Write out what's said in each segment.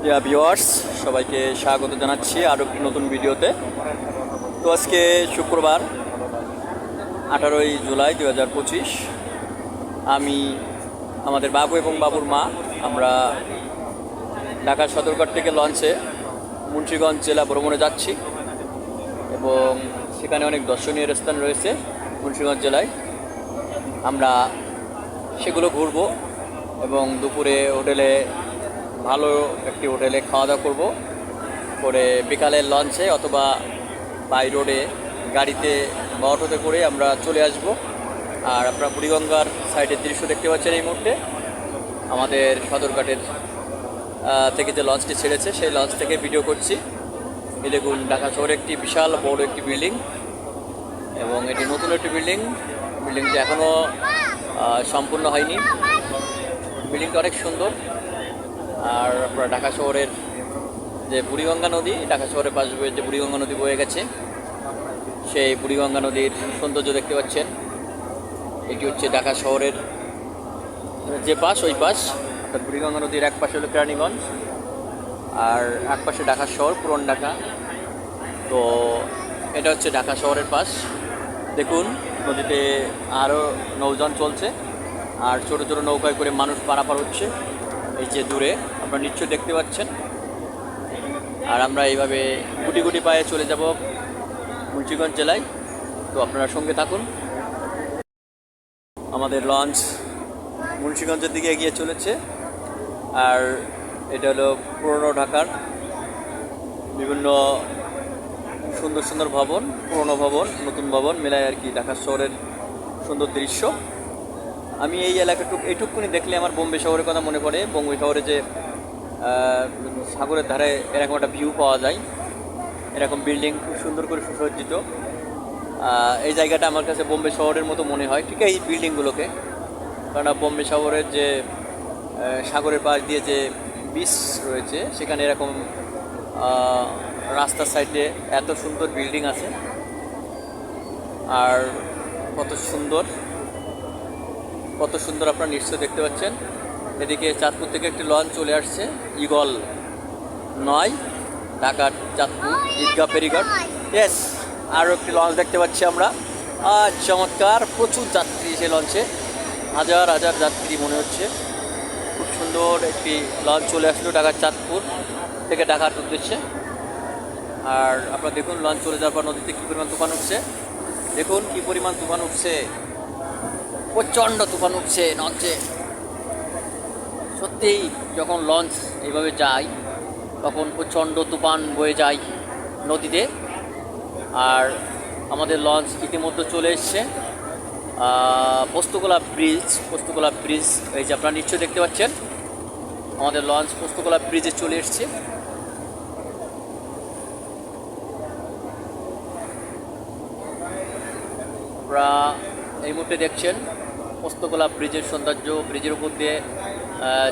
Viewers, সবাইকে স্বাগত জানাচ্ছি আরও একটি নতুন ভিডিওতে। তো আজকে শুক্রবার 18ই জুলাই 2025। আমি আমাদের বাবু এবং বাবুর মা আমরা ঢাকা সদরঘাট থেকে লঞ্চে মুন্সিগঞ্জ জেলা ভ্রমণে যাচ্ছি এবং সেখানে অনেক দর্শনীয় স্থান রয়েছে মুন্সিগঞ্জ জেলায়। আমরা সেগুলো ঘুরব এবং দুপুরে ভালো একটি হোটেলে খাওয়া দাওয়া করবো, করে বিকালের লঞ্চে অথবা বাই রোডে গাড়িতে বা অটোতে করে আমরা চলে আসব। আর আপনারা বুড়িগঙ্গার সাইডের দৃশ্য দেখতে পাচ্ছেন এই মুহূর্তে। আমাদের সদরঘাটের থেকে যে লঞ্চটি ছেড়েছে সেই লঞ্চ থেকে ভিডিও করছি। এই দেখুন, ঢাকা শহরে একটি বিশাল বড় একটি বিল্ডিং এবং এটি নতুন একটি বিল্ডিংটি এখনও সম্পূর্ণ হয়নি। বিল্ডিংটা অনেক সুন্দর। আর আপনারা ঢাকা শহরের যে বুড়িগঙ্গা নদী, ঢাকা শহরের পাশ বয়ে যে বুড়িগঙ্গা নদী বয়ে গেছে, সেই বুড়িগঙ্গা নদীর সৌন্দর্য দেখতে পাচ্ছেন। এটি হচ্ছে ঢাকা শহরের যে পাশ, ওই পাশ অর্থাৎ বুড়িগঙ্গা নদীর এক পাশে হলো কেরানীগঞ্জ আর এক পাশে ঢাকা শহর, পুরন ঢাকা। তো এটা হচ্ছে ঢাকা শহরের পাশ। দেখুন, নদীতে আরও নৌযান চলছে আর ছোটো ছোটো নৌকায় করে মানুষ পারাপার হচ্ছে। এই যে দূরে আপনারা নিশ্চয়ই দেখতে পাচ্ছেন। আর আমরা এইভাবে গুটি গুটি পায়ে চলে যাব মুন্সিগঞ্জ জেলায়। তো আপনারা সঙ্গে থাকুন। আমাদের লঞ্চ মুন্সিগঞ্জের দিকে এগিয়ে চলেছে। আর এটা হলো পুরনো ঢাকার বিভিন্ন সুন্দর সুন্দর ভবন, পুরনো ভবন, নতুন ভবন মেলায় আর কি ঢাকা শহরের সুন্দর দৃশ্য। আমি এই এইটুকুনি দেখলে আমার বোম্বে শহরের কথা মনে পড়ে। বোম্বে শহরে যে সাগরের ধারে এরকম একটা ভিউ পাওয়া যায়, এরকম বিল্ডিং খুব সুন্দর করে সুসজ্জিত। এই জায়গাটা আমার কাছে বোম্বে শহরের মতো মনে হয়, ঠিক এই বিল্ডিংগুলোকে। কারণ বোম্বে শহরের যে সাগরের পাশ দিয়ে যে বিচ রয়েছে, সেখানে এরকম রাস্তার সাইডে এত সুন্দর বিল্ডিং আছে। আর কত সুন্দর আপনারা নিশ্চয়ই দেখতে পাচ্ছেন। এদিকে চাঁদপুর থেকে একটি লঞ্চ চলে আসছে, ইগল 9, ঢাকার চাঁদপুর ঈদগাহ ফেরিঘাট। ইয়েস, আরও একটি লঞ্চ দেখতে পাচ্ছি আমরা। চমৎকার, প্রচুর যাত্রী সেই লঞ্চে, হাজার হাজার যাত্রী মনে হচ্ছে। খুব সুন্দর একটি লঞ্চ চলে আসলো ঢাকার চাঁদপুর থেকে ঢাকার উদ্দেশ্যে। আর আপনারা দেখুন, লঞ্চ চলে যাওয়ার পর নদীতে কী পরিমাণ তুফান উঠছে। দেখুন কী পরিমাণ তুফান উঠছে, প্রচণ্ড তুফান উঠছে লঞ্চে। সত্যিই যখন লঞ্চ এইভাবে যায় তখন প্রচণ্ড তুফান বয়ে যায় নদীতে। আর আমাদের লঞ্চ ইতিমধ্যে চলে এসছে পোস্তগোলা ব্রিজ। এই যে আপনারা নিশ্চয়ই দেখতে পাচ্ছেন, আমাদের লঞ্চ পোস্তগোলা ব্রিজে চলে এসছে। আপনারা এই মুহূর্তে দেখছেন পোস্তগোলা ব্রিজের সৌন্দর্য। ব্রিজের উপর দিয়ে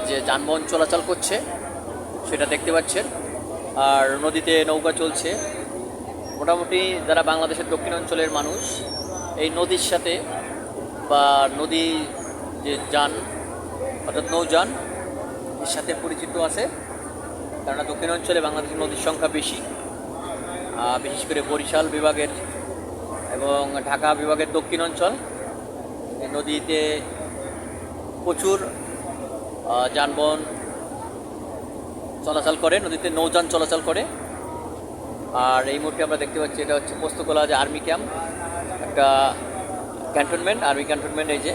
যে যানবাহন চলাচল করছে সেটা দেখতে পাচ্ছেন। আর নদীতে নৌকা চলছে। মোটামুটি যারা বাংলাদেশের দক্ষিণ অঞ্চলের মানুষ, এই নদীর সাথে বা নদী যে যান অর্থাৎ নৌযান এর সাথে পরিচিত আছে। কেননা দক্ষিণ অঞ্চলে বাংলাদেশের নদীর সংখ্যা বেশি, বিশেষ করে বরিশাল বিভাগের এবং ঢাকা বিভাগের দক্ষিণ অঞ্চল। এই নদীতে প্রচুর যানবাহন চলাচল করে, নদীতে নৌযান চলাচল করে। আর এই মুহূর্তে আমরা দেখতে পাচ্ছি এটা হচ্ছে পোস্তগোলা যে আর্মি ক্যাম্প, একটা ক্যান্টনমেন্ট, আর্মি ক্যান্টনমেন্ট। এই যে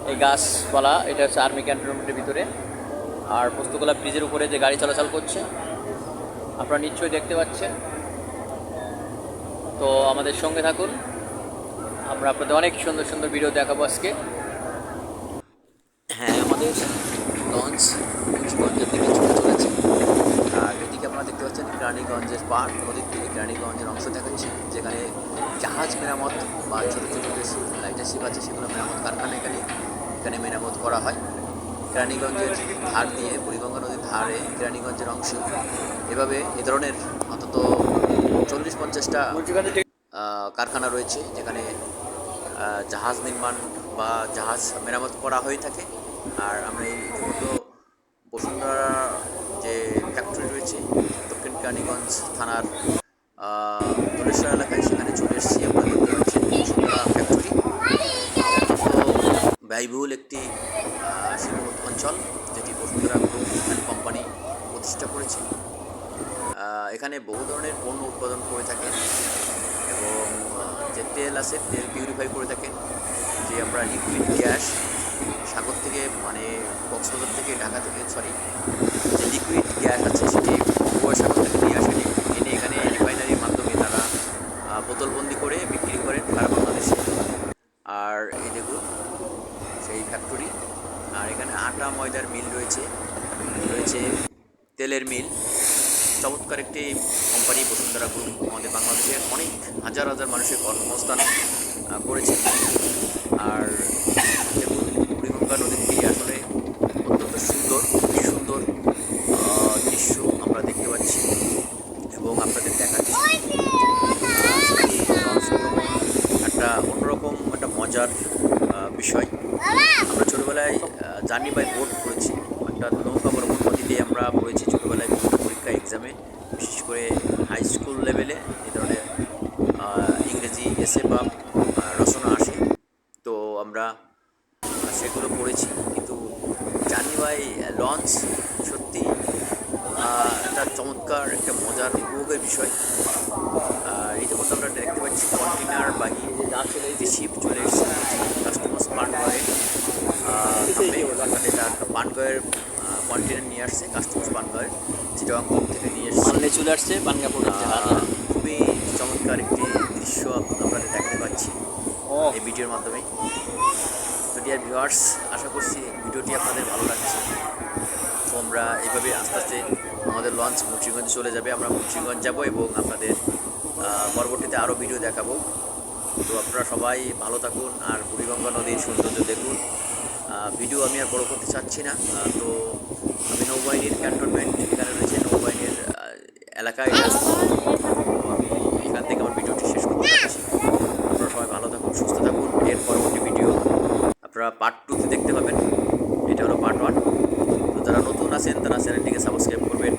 এই গাছপালা, এটা হচ্ছে আর্মি ক্যান্টনমেন্টের ভিতরে। আর পোস্তগোলা ব্রিজের উপরে যে গাড়ি চলাচল করছে আপনারা নিশ্চয়ই দেখতে পাচ্ছেন। তো আমাদের সঙ্গে থাকুন, আমরা আপনাদের অনেক সুন্দর সুন্দর ভিডিও দেখাবো আজকে। হ্যাঁ, আমাদের লঞ্চ মুন্সিগঞ্জের দিকে ছুটে চলেছে। আর এদিকে আপনারা দেখতে পাচ্ছেন কেরানীগঞ্জের পাড়, নদীর দিকে কেরানীগঞ্জের অংশ দেখাচ্ছে, যেখানে জাহাজ মেরামত বা ছোটো ছোটো যে লাইটার শিপ আছে সেগুলো মেরামত কারখানা এখানে মেরামত করা হয়। কেরানীগঞ্জের ধার দিয়ে, বুড়িগঙ্গা নদীর ধারে কেরানীগঞ্জের অংশ, এভাবে এ ধরনের অন্তত 40-50টা কারখানা রয়েছে যেখানে জাহাজ নির্মাণ বা জাহাজ মেরামত করা হয়ে থাকে। আর আমরা এই ইতিমধ্যে বসুন্ধরা যে ফ্যাক্টরি থানার দোলেশ্বর এলাকায়, সেখানে চলে এসেছি। আমরা দেখতে পাচ্ছেন বসুন্ধরা ফ্যাক্টরি, ব্যয়বহুল একটি শিল্প অঞ্চল যেটি বসুন্ধরা গ্রুপ অ্যান্ড কোম্পানি প্রতিষ্ঠা করেছে। এখানে বহু ধরনের পণ্য উৎপাদন করে থাকেন এবং যে তেল আছে তেল পিউরিফাই করে থাকেন। যে আমরা লিকুইড গ্যাস সাগর থেকে মানে কক্সবাজার থেকে ঢাকা থেকে যে লিকুইড গ্যাস আছে সেটি সাগর থেকে নিয়ে আসেন, এনে এখানে রিফাইনারির মাধ্যমে তারা বোতলবন্দি করে বিক্রি করেন সারা বাংলাদেশে। আর এই দেখুন সেই ফ্যাক্টরি। আর এখানে আটা ময়দার মিল রয়েছে, তেলের মিল। চমৎকার একটি কোম্পানি বসুন্ধরা গ্রুপ আমাদের বাংলাদেশের অনেক হাজার হাজার মানুষের কর্মসংস্থান করেছে। আর দেখুন বুড়িগঙ্গা নদীর তীরে আসলে অত্যন্ত সুন্দর দৃশ্য আমরা দেখতে পাচ্ছি এবং আপনাদের দেখাচ্ছি। একটা অন্যরকম একটা মজার বিষয়। আমরা ছোটোবেলায় জার্নি বাই বোট পড়েছি, একটা নৌকা ভ্রমণ নদীতে আমরা পড়েছি ছোটোবেলায় বিভিন্ন পরীক্ষা এক্সামে, বিশেষ করে হাই স্কুল লেভেলে এই ধরনের ইংরেজি এসে বা রচনা আসে, তো আমরা সেগুলো পড়েছি। কিন্তু জার্নি বাই লঞ্চ সত্যি একটা চমৎকার একটা মজার উপভোগের বিষয়। রীতিমতো আমরা দেখতে পাচ্ছি কন্টেনার বাহি যে শিপ চলে এসেছে কাস্টমার্স পানগয়ের তার পানগয়ের কন্টেনার নিয়ে আসছে কাস্টমার্স পানগয়ের, চিটাগাং থেকে নিয়ে এসেছে মালদে চলে আসছে পানগা পোর্টের জাহাজ। খুবই চমৎকার একটি দৃশ্য আপনাদের দেখাতে পাচ্ছি এই ভিডিওর মাধ্যমে। তো ডিয়ার ভিউয়ার্স, আশা করছি ভিডিওটি আপনাদের ভালো লাগছে। তো আমরা এইভাবে আস্তে আস্তে আমাদের লঞ্চ মুন্সিগঞ্জে চলে যাবে, আমরা মুন্সিগঞ্জ যাব এবং আপনাদের পরবর্তীতে আরও ভিডিও দেখাবো। তো আপনারা সবাই ভালো থাকুন আর বুড়িগঙ্গা নদীর সৌন্দর্য দেখুন। ভিডিও আমি আর বড় করতে চাচ্ছি না। তো আমি নৌবাহিনীর ক্যান্টনমেন্ট এখানে রয়েছে, নৌবাহিনীর এলাকায় আমি এখান থেকে আমার ভিডিওটি শেষ করতে চাচ্ছি। আপনারা সবাই ভালো থাকুন, সুস্থ থাকুন। এর পরবর্তী ভিডিও আপনারা পার্ট 2তে দেখতে পাবেন। এটা হলো পার্ট 1। তো যারা নতুন আছেন তারা চ্যানেলটিকে সাবস্ক্রাইব করবেন।